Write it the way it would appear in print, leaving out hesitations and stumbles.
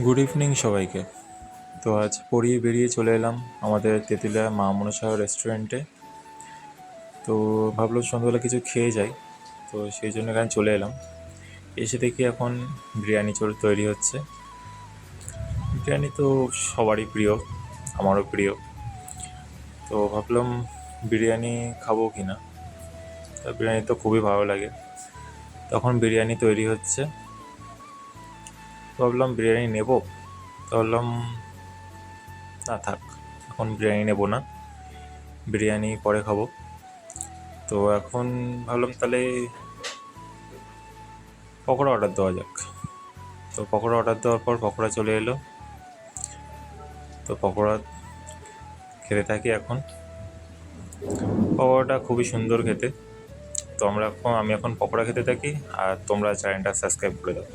Good evening সবাইকে। তো আজ পড়িয়ে বেরিয়ে চলে এলাম আমাদের তেঁতুলিয়া মা মনসা রেস্টুরেন্টে। তো ভাবলাম সন্ধ্যাবেলা কিছু খেয়ে যাই, তো সেই জন্য এখানে চলে এলাম। এসে দেখি এখন বিরিয়ানি তৈরি হচ্ছে। বিরিয়ানি তো সবারই প্রিয়, আমারও প্রিয়। তো ভাবলাম বিরিয়ানি খাবো কি না, তো বিরিয়ানি তো খুবই ভালো লাগে। তখন বিরিয়ানি তৈরি হচ্ছে, তো ভাবলাম বিরিয়ানি নেব। তো ভাবলাম না থাক, এখন বিরিয়ানি নেব না, বিরিয়ানি পরে খাবো। তো এখন ভাবলাম তাহলে পকোড়া অর্ডার দেওয়া যাক। তো পকোড়া অর্ডার দেওয়ার পর পকোড়া চলে এলো। তো পকোড়া খেতে থাকি এখন। পকোড়াটা খুবই সুন্দর খেতে। তো আমি এখন পকোড়া খেতে থাকি, আর তোমরা চ্যানেলটা সাবস্ক্রাইব করে দাও।